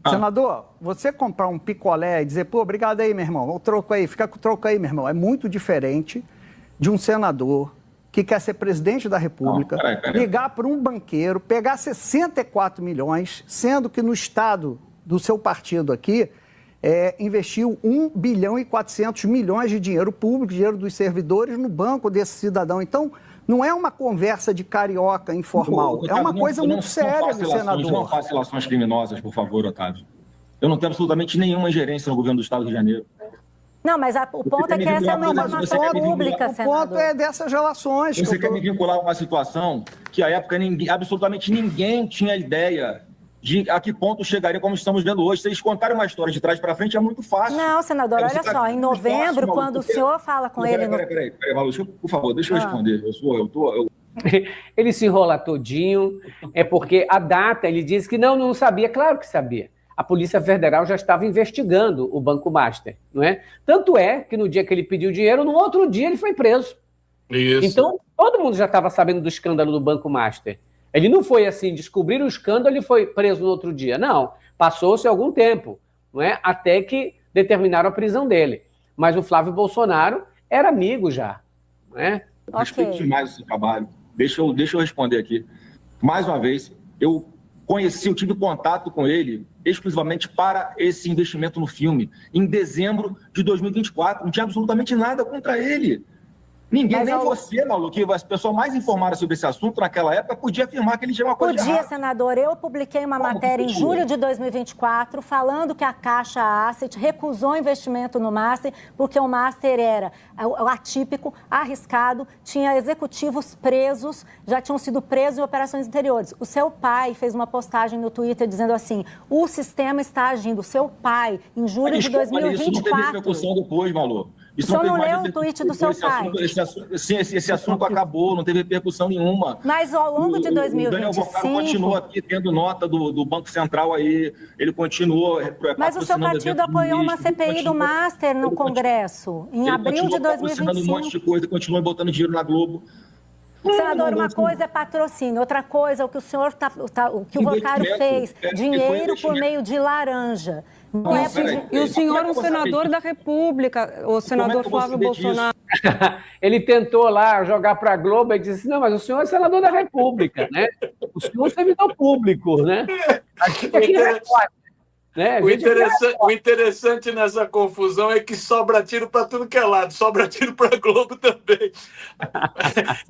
Senador, você comprar um picolé e dizer, pô, obrigado aí, meu irmão, o troco aí, fica com o troco aí, meu irmão, é muito diferente de um senador que quer ser presidente da República, ligar para um banqueiro, pegar 64 milhões, sendo que no estado do seu partido aqui, investiu 1 bilhão e 400 milhões de dinheiro público, dinheiro dos servidores, no banco desse cidadão. Então, não é uma conversa de carioca informal, é uma coisa muito séria do senador. Não faça relações criminosas, por favor, Otávio. Eu não tenho absolutamente nenhuma ingerência no governo do Estado do Rio de Janeiro. Não, mas o ponto é que essa é uma informação pública, senador. O ponto é dessas relações. Você quer me vincular a uma situação que, à época, absolutamente ninguém tinha ideia de a que ponto chegaria como estamos vendo hoje. Se eles contarem uma história de trás para frente, é muito fácil. Não, senador, olha só, em novembro, quando o senhor fala com ele... Peraí, Malu, por favor, deixa eu responder. Ele se enrola todinho, é porque a data, ele disse que não sabia, claro que sabia. A Polícia Federal já estava investigando o Banco Master, não é? Tanto é que no dia que ele pediu dinheiro, no outro dia ele foi preso. Isso. Então, todo mundo já estava sabendo do escândalo do Banco Master. Ele não foi assim, descobrir o escândalo e foi preso no outro dia. Não, passou-se algum tempo, não é? Até que determinaram a prisão dele. Mas o Flávio Bolsonaro era amigo já, não é? Respeito demais o seu trabalho. Deixa eu responder aqui. Mais uma vez, eu tive contato com ele exclusivamente para esse investimento no filme, em dezembro de 2024. Não tinha absolutamente nada contra ele. Ninguém, nem você, Malu, que a pessoa mais informada sobre esse assunto naquela época, podia afirmar que ele tinha uma coisa errada. Podia, senador. Eu publiquei uma matéria em julho de 2024 falando que a Caixa Asset recusou investimento no Master porque o Master era atípico, arriscado, tinha executivos presos, já tinham sido presos em operações anteriores. O seu pai fez uma postagem no Twitter dizendo assim, o sistema está agindo. O seu pai, em julho de 2024... Isso não teve repercussão depois, Malu. O senhor não leu o tweet do seu pai? Esse assunto acabou, não teve repercussão nenhuma. Mas ao longo de 2025... O Daniel Vocaro continuou aqui tendo nota do Banco Central aí, ele continuou... Mas o seu partido apoiou uma CPI do Master no Congresso, em abril de 2025. Um monte de coisa, continua botando dinheiro na Globo. Senador, uma coisa é patrocínio, outra coisa é o que o senhor o que o Vocaro fez, dinheiro por meio de laranja. E o senhor é um senador da República, o senador Flávio Bolsonaro. Ele tentou lá jogar para a Globo e disse, não, mas o senhor é senador da República, né? O senhor é servidor público, né? Né? O interessante nessa confusão é que sobra tiro para tudo que é lado, sobra tiro para a Globo também.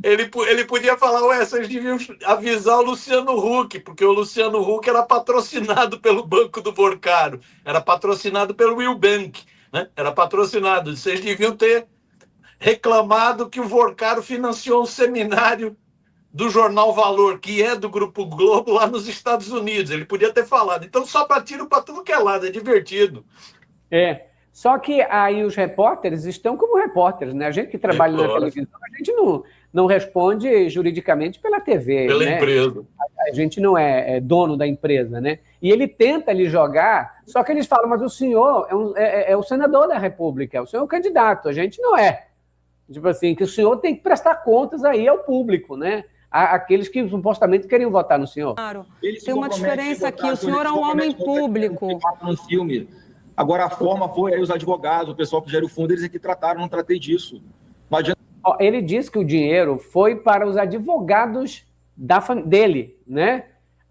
Ele podia falar, vocês deviam avisar o Luciano Huck, porque o Luciano Huck era patrocinado pelo Banco do Vocaro, era patrocinado pelo Will Bank, né? Era patrocinado. Vocês deviam ter reclamado que o Vocaro financiou um seminário do jornal Valor, que é do Grupo Globo, lá nos Estados Unidos. Ele podia ter falado. Então, só para tiro para tudo que é lado, é divertido. Só que aí os repórteres estão como repórteres, né? A gente que trabalha na televisão, a gente não responde juridicamente pela TV. Pela né? empresa. A gente não é dono da empresa, né? E ele tenta lhe jogar, só que eles falam, mas o senhor é o senador da República, o senhor é o candidato, a gente não é. Tipo assim, que o senhor tem que prestar contas aí ao público, né? Aqueles que supostamente queriam votar no senhor. Claro, tem uma diferença aqui, o senhor é um homem público. No filme. Agora, a forma foi aí os advogados, o pessoal que gera o fundo, eles é que trataram, não tratei disso. Não adianta... Ele disse que o dinheiro foi para os advogados dele, né?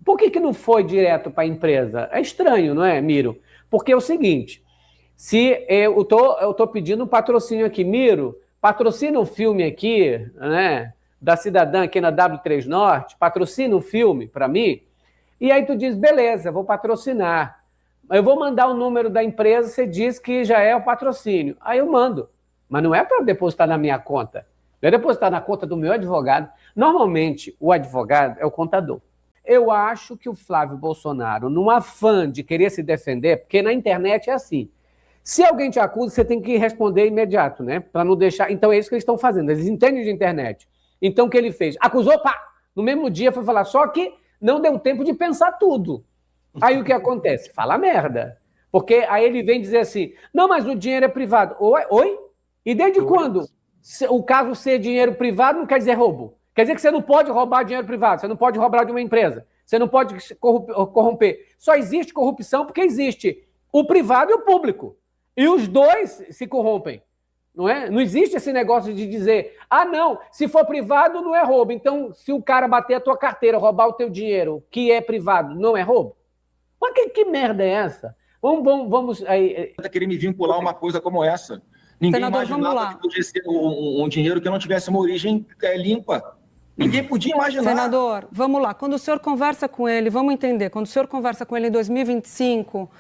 Por que não foi direto para a empresa? É estranho, não é, Miro? Porque é o seguinte, se eu tô pedindo um patrocínio aqui, Miro, patrocina um filme aqui, né? Da Cidadã aqui na W3 Norte, patrocina um filme para mim, e aí tu diz, beleza, vou patrocinar. Eu vou mandar o número da empresa, você diz que já é o patrocínio. Aí eu mando. Mas não é para depositar na minha conta. Não é depositar na conta do meu advogado. Normalmente, o advogado é o contador. Eu acho que o Flávio Bolsonaro, num afã de querer se defender, porque na internet é assim, se alguém te acusa, você tem que responder imediato, né? Para não deixar... Então é isso que eles estão fazendo, eles entendem de internet. Então, o que ele fez? Acusou, pá! No mesmo dia foi falar, só que não deu tempo de pensar tudo. Aí o que acontece? Fala merda. Porque aí ele vem dizer assim, não, mas o dinheiro é privado. Oi? E desde quando o caso ser dinheiro privado não quer dizer roubo? Quer dizer que você não pode roubar dinheiro privado, você não pode roubar de uma empresa. Você não pode corromper. Só existe corrupção porque existe o privado e o público. E os dois se corrompem. Não é? Não existe esse negócio de dizer, não, se for privado não é roubo. Então, se o cara bater a tua carteira, roubar o teu dinheiro, que é privado, não é roubo? Mas que merda é essa? Vamos aí. Tá querendo me vincular uma coisa como essa. Ninguém imaginava que podia ser um dinheiro que não tivesse uma origem limpa. Ninguém podia imaginar. Senador, vamos lá. Quando o senhor conversa com ele, vamos entender, quando o senhor conversa com ele em 2025,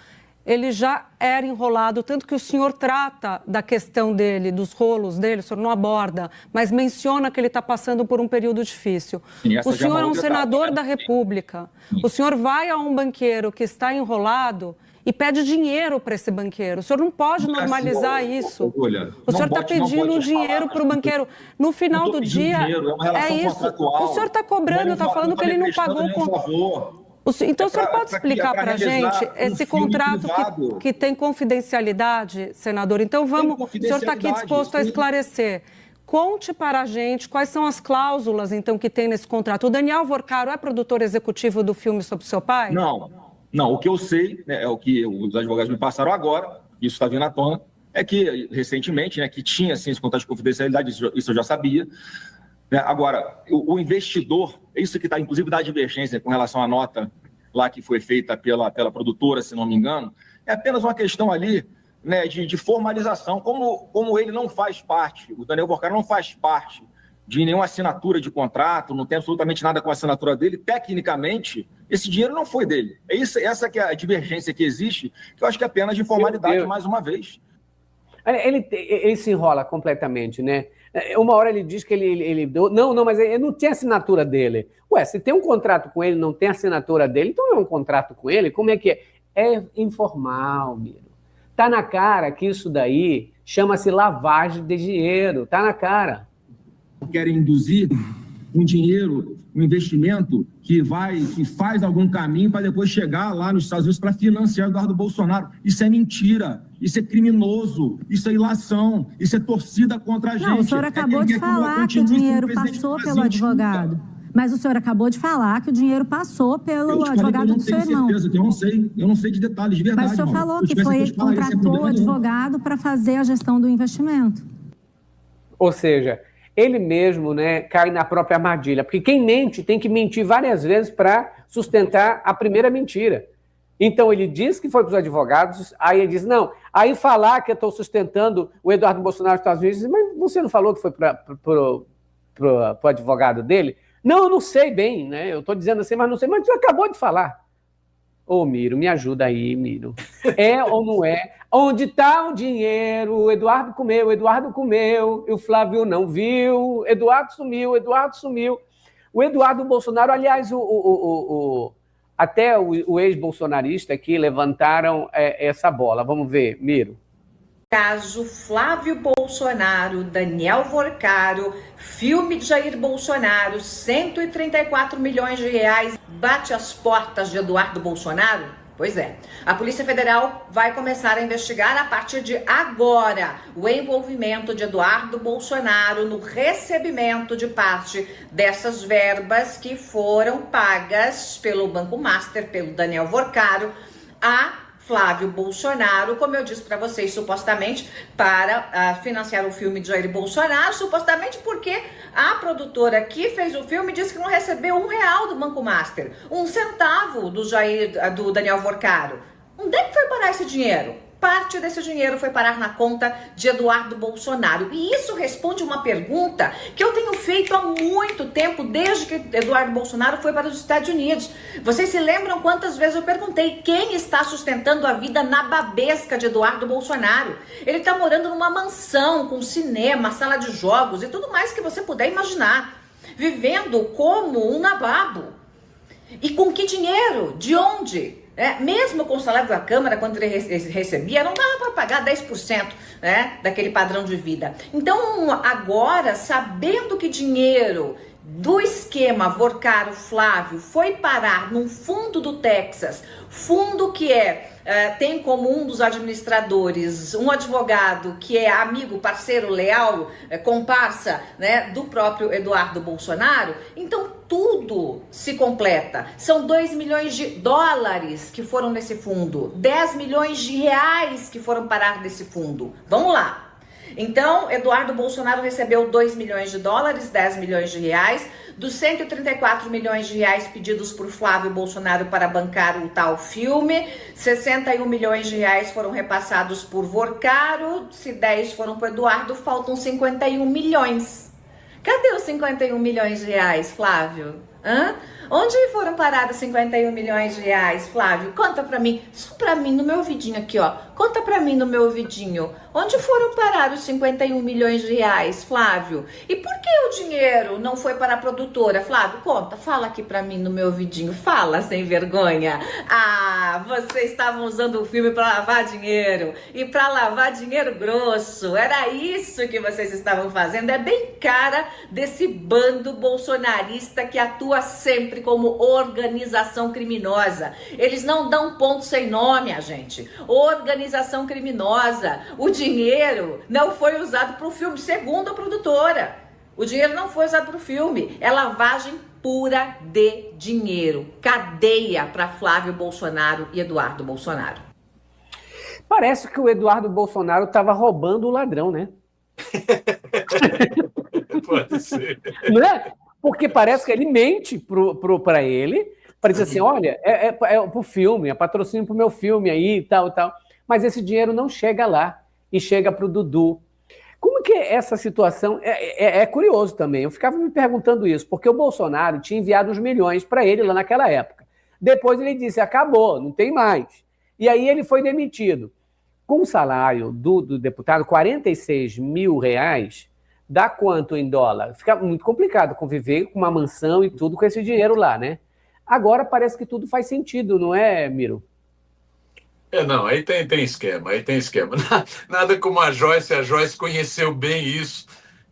ele já era enrolado, tanto que o senhor trata da questão dele, dos rolos dele, o senhor não aborda, mas menciona que ele está passando por um período difícil. Sim, o senhor é um senador da República. Sim. O senhor vai a um banqueiro que está enrolado e pede dinheiro para esse banqueiro. O senhor não pode normalizar isso. O senhor está pedindo um dinheiro para o banqueiro. No final do dia, é isso. O senhor está cobrando, está falando que ele não pagou o Então, o senhor pode explicar para a gente esse contrato que tem confidencialidade, senador? Então, vamos. O senhor está aqui disposto a esclarecer. Conte para a gente quais são as cláusulas, então, que tem nesse contrato. O Daniel Vorcaro é produtor executivo do filme sobre o seu pai? Não, o que eu sei, né, é o que os advogados me passaram agora, isso está vindo à tona, é que recentemente, né, que tinha assim, esse contrato de confidencialidade, isso eu já sabia. Né? Agora, o investidor, isso que está inclusive da divergência com relação à nota lá que foi feita pela produtora, se não me engano, é apenas uma questão ali, né, de formalização. Como ele não faz parte, o Daniel Vorcaro não faz parte de nenhuma assinatura de contrato, não tem absolutamente nada com a assinatura dele, tecnicamente, esse dinheiro não foi dele. Essa que é a divergência que existe, que eu acho que é apenas de formalidade, mais uma vez. Ele se enrola completamente, né? Uma hora ele diz que ele não, mas ele não tem assinatura dele. Ué, se tem um contrato com ele, não tem assinatura dele, então não é um contrato com ele? Como é que é? É informal, Miro. Tá na cara que isso daí chama-se lavagem de dinheiro. Tá na cara. Querem induzir um dinheiro, um investimento que faz algum caminho para depois chegar lá nos Estados Unidos para financiar o Eduardo Bolsonaro. Isso é mentira, isso é criminoso, isso é ilação, isso é torcida contra a gente. Não, o senhor acabou de falar que o dinheiro passou pelo advogado. Mas o senhor acabou de falar que o dinheiro passou pelo advogado do seu irmão. Eu não sei de detalhes, de verdade. Mas o senhor falou que foi ele que contratou o advogado para fazer a gestão do investimento. Ou seja, ele mesmo, né, cai na própria armadilha. Porque quem mente tem que mentir várias vezes para sustentar a primeira mentira. Então, ele diz que foi para os advogados, aí ele diz, não, aí falar que eu estou sustentando o Eduardo Bolsonaro nos Estados Unidos, mas você não falou que foi para o advogado dele? Não, eu não sei bem, né? Eu estou dizendo assim, mas não sei, mas você acabou de falar. Ô, Miro, me ajuda aí, Miro. É ou não é? Onde está o dinheiro? O Eduardo comeu, e o Flávio não viu. Eduardo sumiu. O Eduardo Bolsonaro, aliás, até o ex-bolsonarista aqui levantaram essa bola. Vamos ver, Miro. Caso Flávio Bolsonaro, Daniel Vorcaro, filme de Jair Bolsonaro, 134 milhões de reais, bate as portas de Eduardo Bolsonaro? Pois é, a Polícia Federal vai começar a investigar a partir de agora o envolvimento de Eduardo Bolsonaro no recebimento de parte dessas verbas que foram pagas pelo Banco Master, pelo Daniel Vorcaro, a Flávio Bolsonaro, como eu disse para vocês, supostamente para financiar o filme de Jair Bolsonaro, supostamente porque a produtora que fez o filme disse que não recebeu R$1 do Banco Master, 1 centavo do Daniel Vorcaro. Onde é que foi parar esse dinheiro? Parte desse dinheiro foi parar na conta de Eduardo Bolsonaro. E isso responde uma pergunta que eu tenho feito há muito tempo, desde que Eduardo Bolsonaro foi para os Estados Unidos. Vocês se lembram quantas vezes eu perguntei quem está sustentando a vida nababesca de Eduardo Bolsonaro? Ele está morando numa mansão, com cinema, sala de jogos e tudo mais que você puder imaginar. Vivendo como um nababo. E com que dinheiro? De onde? Mesmo com o salário da Câmara, quando ele recebia, não dava para pagar 10%, né, daquele padrão de vida. Então, agora, sabendo que dinheiro do esquema Vorcaro-Flávio foi parar num fundo do Texas, fundo que tem como um dos administradores um advogado que é amigo, parceiro leal, comparsa, né, do próprio Eduardo Bolsonaro. Então tudo se completa. São 2 milhões de dólares que foram nesse fundo, 10 milhões de reais que foram parar nesse fundo. Vamos lá. Então, Eduardo Bolsonaro recebeu 2 milhões de dólares, 10 milhões de reais, dos 134 milhões de reais pedidos por Flávio Bolsonaro para bancar o tal filme, 61 milhões de reais foram repassados por Vorcaro, se 10 foram para Eduardo, faltam 51 milhões. Cadê os 51 milhões de reais, Flávio? Hã? Onde foram parados 51 milhões de reais, Flávio? Conta pra mim, só pra mim, no meu ouvidinho aqui, ó. Conta pra mim no meu ouvidinho. Onde foram parar os 51 milhões de reais, Flávio? E por que o dinheiro não foi para a produtora? Flávio, conta, fala aqui pra mim no meu ouvidinho. Fala, sem vergonha. Ah, vocês estavam usando o filme pra lavar dinheiro. E pra lavar dinheiro grosso. Era isso que vocês estavam fazendo. É bem cara desse bando bolsonarista que atua sempre como organização criminosa. Eles não dão ponto sem nome, a gente. Organização criminosa. O dinheiro não foi usado para o filme, segundo a produtora. O dinheiro não foi usado para o filme. É lavagem pura de dinheiro. Cadeia para Flávio Bolsonaro e Eduardo Bolsonaro. Parece que o Eduardo Bolsonaro estava roubando o ladrão, né? Pode ser. Não é? Porque parece que ele mente para ele, para dizer assim, olha, é pro filme, é patrocínio pro meu filme aí, tal. Mas esse dinheiro não chega lá e chega pro Dudu. Como que essa situação... É curioso também, eu ficava me perguntando isso, porque o Bolsonaro tinha enviado uns milhões para ele lá naquela época. Depois ele disse, acabou, não tem mais. E aí ele foi demitido. Com o salário do deputado, 46 mil reais... Dá quanto em dólar? Fica muito complicado conviver com uma mansão e tudo com esse dinheiro lá, né? Agora parece que tudo faz sentido, não é, Miro? Não, aí tem esquema, Nada como a Joyce conheceu bem isso,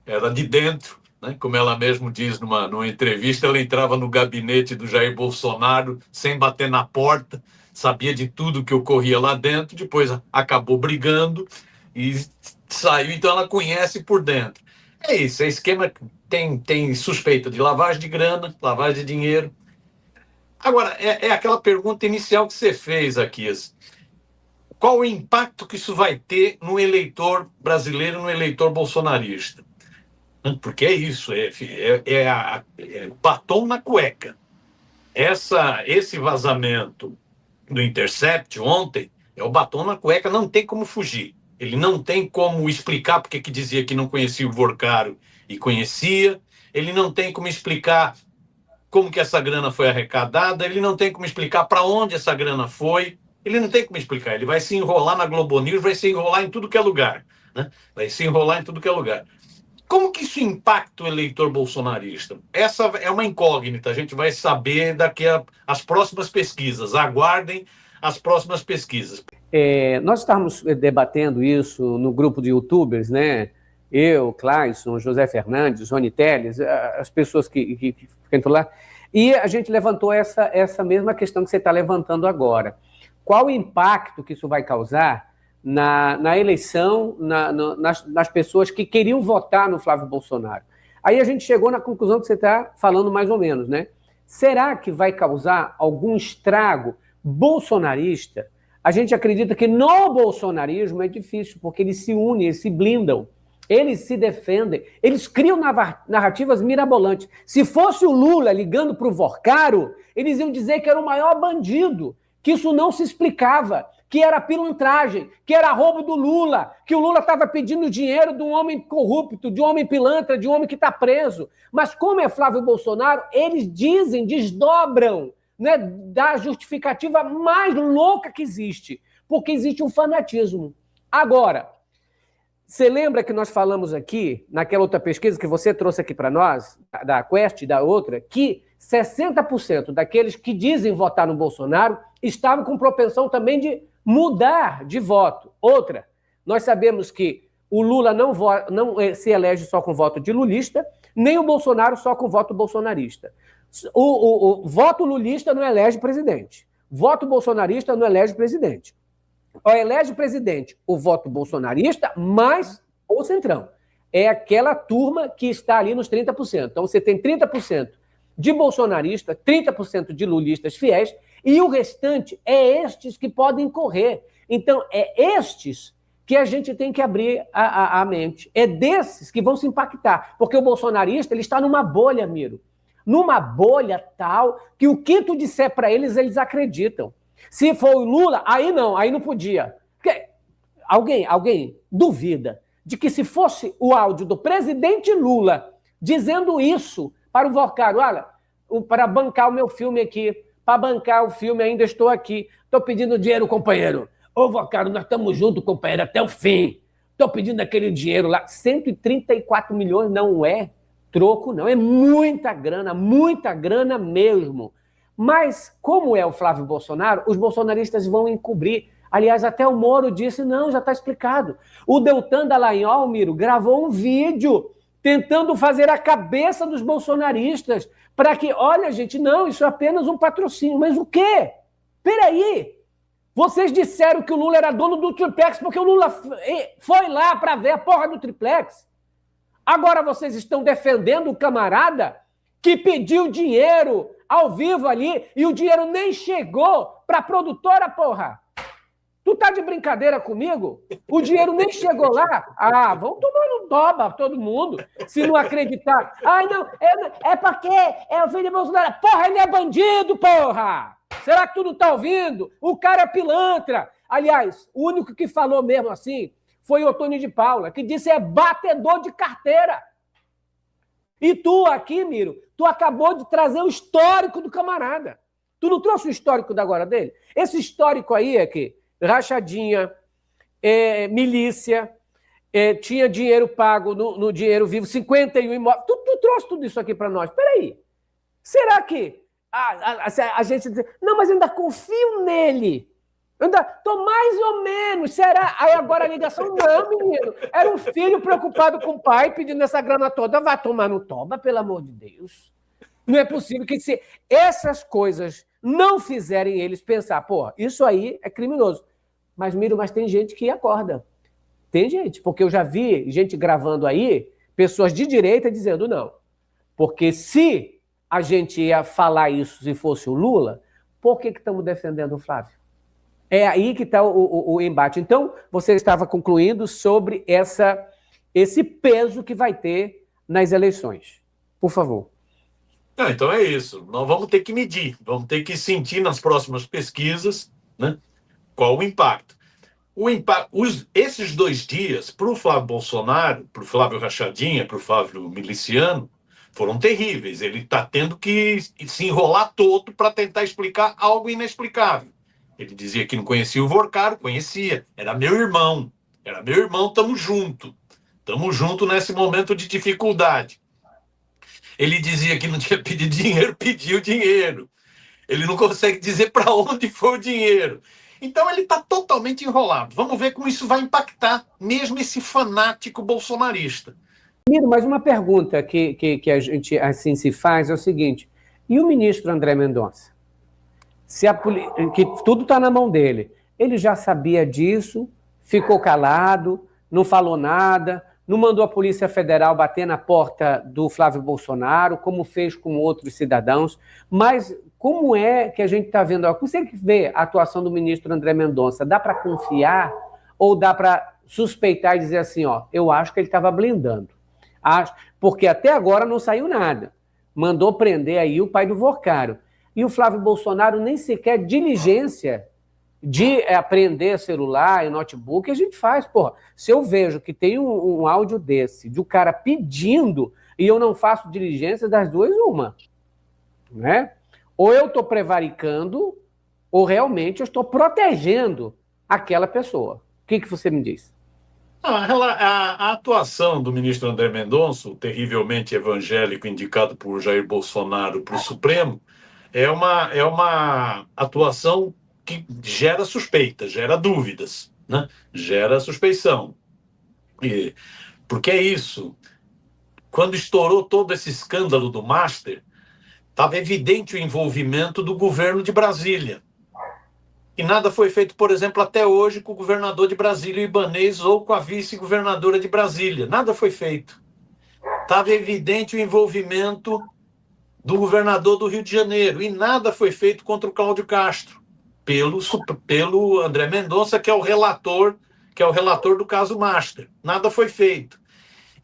era de dentro, né? Como ela mesmo diz numa entrevista, ela entrava no gabinete do Jair Bolsonaro sem bater na porta, sabia de tudo que ocorria lá dentro, depois acabou brigando e saiu, então ela conhece por dentro. É isso, é esquema, tem suspeita de lavagem de grana, lavagem de dinheiro. Agora, é aquela pergunta inicial que você fez aqui. Qual o impacto que isso vai ter no eleitor brasileiro, no eleitor bolsonarista? Porque é isso, é batom na cueca. Esse vazamento do Intercept ontem é o batom na cueca, não tem como fugir. Ele não tem como explicar porque que dizia que não conhecia o Vorcaro e conhecia. Ele não tem como explicar como que essa grana foi arrecadada. Ele não tem como explicar para onde essa grana foi. Ele não tem como explicar. Ele vai se enrolar na Globo News, vai se enrolar em tudo que é lugar, né? Vai se enrolar em tudo que é lugar. Como que isso impacta o eleitor bolsonarista? Essa é uma incógnita. A gente vai saber daqui às próximas pesquisas. Aguardem as próximas pesquisas. Nós estávamos debatendo isso no grupo de youtubers, né? Eu, Clayson, José Fernandes, Rony Teles, as pessoas que entram lá, e a gente levantou essa mesma questão que você está levantando agora. Qual o impacto que isso vai causar na eleição, nas pessoas que queriam votar no Flávio Bolsonaro? Aí a gente chegou na conclusão que você está falando mais ou menos, né? Será que vai causar algum estrago bolsonarista? A gente acredita que no bolsonarismo é difícil, porque eles se unem, eles se blindam, eles se defendem, eles criam narrativas mirabolantes. Se fosse o Lula ligando para o Vorcaro, eles iam dizer que era o maior bandido, que isso não se explicava, que era pilantragem, que era roubo do Lula, que o Lula estava pedindo dinheiro de um homem corrupto, de um homem pilantra, de um homem que está preso. Mas como é Flávio Bolsonaro, eles dizem, desdobram, né, da justificativa mais louca que existe, porque existe um fanatismo. Agora, você lembra que nós falamos aqui, naquela outra pesquisa que você trouxe aqui para nós, da Quest e da outra, que 60% daqueles que dizem votar no Bolsonaro estavam com propensão também de mudar de voto. Outra, nós sabemos que o Lula não se elege só com voto de lulista, nem o Bolsonaro só com voto bolsonarista. O voto lulista não elege presidente. Voto bolsonarista não elege presidente. Ou elege presidente o voto bolsonarista mais o centrão. É aquela turma que está ali nos 30%. Então, você tem 30% de bolsonarista, 30% de lulistas fiéis, e o restante é estes que podem correr. Então, é estes que a gente tem que abrir a mente. É desses que vão se impactar. Porque o bolsonarista ele está numa bolha, Miro. Numa bolha tal que o que tu disser para eles, eles acreditam. Se for o Lula, aí não podia. Porque alguém duvida de que se fosse o áudio do presidente Lula dizendo isso para o Vorcaro, olha, para bancar o meu filme aqui, para bancar o filme ainda estou aqui, estou pedindo dinheiro, companheiro. Ô, Vorcaro, nós estamos juntos, companheiro, até o fim. Estou pedindo aquele dinheiro lá. 134 milhões não é troco, não. É muita grana mesmo. Mas, como é o Flávio Bolsonaro, os bolsonaristas vão encobrir. Aliás, até o Moro disse, não, já está explicado. O Deltan Dallagnol, Miro, gravou um vídeo tentando fazer a cabeça dos bolsonaristas para que, olha, gente, não, isso é apenas um patrocínio. Mas o quê? Peraí. Vocês disseram que o Lula era dono do triplex porque o Lula foi lá para ver a porra do triplex. Agora vocês estão defendendo o camarada que pediu dinheiro ao vivo ali e o dinheiro nem chegou para a produtora, porra. Tu tá de brincadeira comigo? O dinheiro nem chegou lá? Ah, vão tomar no toba todo mundo, se não acreditar. Ai, não, é porque é o filho de Bolsonaro. Porra, ele é bandido, porra! Será que tu não tá ouvindo? O cara é pilantra. Aliás, o único que falou mesmo assim foi o Otônio de Paula, que disse é batedor de carteira. E tu aqui, Miro, tu acabou de trazer o histórico do camarada. Tu não trouxe o histórico da agora dele? Esse histórico aí é que rachadinha, milícia, tinha dinheiro pago no dinheiro vivo, 51 imóveis. Tu trouxe tudo isso aqui para nós. Peraí, será que a gente diz, não, mas ainda confio nele. Ainda tô mais ou menos. Será? Aí agora a ligação, não, menino. Era um filho preocupado com o pai, pedindo essa grana toda. Vai tomar no toba, pelo amor de Deus. Não é possível que se essas coisas não fizerem eles pensar, pô, isso aí é criminoso. Mas, Miro, mas tem gente que acorda. Tem gente, porque eu já vi gente gravando aí, pessoas de direita dizendo não. Porque se a gente ia falar isso se fosse o Lula, por que estamos defendendo o Flávio? É aí que está o embate. Então, você estava concluindo sobre esse peso que vai ter nas eleições. Por favor. Não, então é isso. Nós vamos ter que medir, vamos ter que sentir nas próximas pesquisas, né, qual o impacto. Esses 2 dias, para o Flávio Bolsonaro, para o Flávio Rachadinha, para o Flávio Miliciano, foram terríveis. Ele está tendo que se enrolar todo para tentar explicar algo inexplicável. Ele dizia que não conhecia o Vorcaro, conhecia. Era meu irmão, estamos junto nesse momento de dificuldade. Ele dizia que não tinha pedido dinheiro, pediu dinheiro. Ele não consegue dizer para onde foi o dinheiro. Então ele está totalmente enrolado. Vamos ver como isso vai impactar mesmo esse fanático bolsonarista. Miro, mas uma pergunta que a gente assim se faz é o seguinte, e o ministro André Mendonça? Que tudo está na mão dele. Ele já sabia disso, ficou calado, não falou nada, não mandou a Polícia Federal bater na porta do Flávio Bolsonaro, como fez com outros cidadãos. Mas como é que a gente está vendo? Como você vê a atuação do ministro André Mendonça? Dá para confiar ou dá para suspeitar e dizer assim, ó, eu acho que ele estava blindando? Porque até agora não saiu nada. Mandou prender aí o pai do Vorcaro. E o Flávio Bolsonaro nem sequer diligência de apreender celular e notebook a gente faz. Porra, se eu vejo que tem um áudio desse, de um cara pedindo, e eu não faço diligência, das duas, uma. Né? Ou eu estou prevaricando, ou realmente eu estou protegendo aquela pessoa. O que você me diz? A atuação do ministro André Mendonça, o terrivelmente evangélico indicado por Jair Bolsonaro para o Supremo, é uma atuação que gera suspeita, gera dúvidas, né? Gera suspeição. Porque é isso. Quando estourou todo esse escândalo do Master, estava evidente o envolvimento do governo de Brasília. E nada foi feito, por exemplo, até hoje com o governador de Brasília, o Ibanez, ou com a vice-governadora de Brasília. Nada foi feito. Estava evidente o envolvimento do governador do Rio de Janeiro. E nada foi feito contra o Cláudio Castro, pelo André Mendonça, que é o relator do caso Master. Nada foi feito.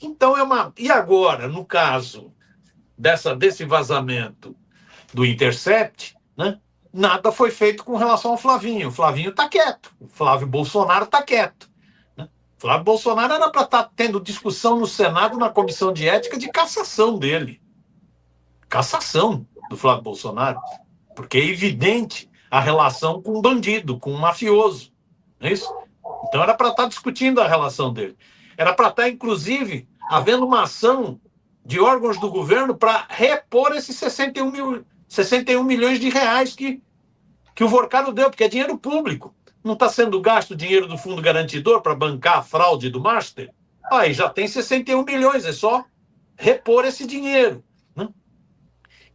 Então E agora, no caso desse vazamento do Intercept, né? Nada foi feito com relação ao Flavinho. O Flavinho está quieto. O Flávio Bolsonaro está quieto. Né? O Flávio Bolsonaro era para estar tendo discussão no Senado, na comissão de ética, de cassação dele. Cassação do Flávio Bolsonaro. Porque é evidente a relação com um bandido, com um mafioso. Não é isso? Então era para estar discutindo a relação dele. Era para estar, inclusive, havendo uma ação de órgãos do governo para repor esses 61 milhões de reais que o Vorcado deu, porque é dinheiro público. Não está sendo gasto o dinheiro do Fundo Garantidor para bancar a fraude do Master? Aí já tem 61 milhões, é só repor esse dinheiro. Né?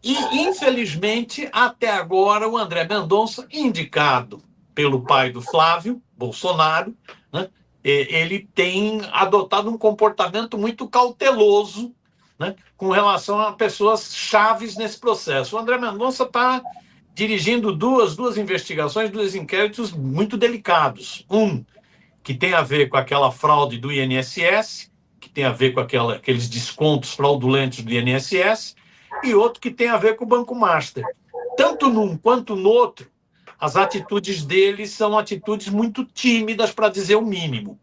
E, infelizmente, até agora, o André Mendonça, indicado pelo pai do Flávio Bolsonaro, né, ele tem adotado um comportamento muito cauteloso, né, com relação a pessoas chaves nesse processo. O André Mendonça está dirigindo duas investigações, 2 inquéritos muito delicados. Um que tem a ver com aquela fraude do INSS, que tem a ver com aqueles descontos fraudulentos do INSS, e outro que tem a ver com o Banco Master. Tanto num quanto no outro, as atitudes dele são atitudes muito tímidas, para dizer o mínimo.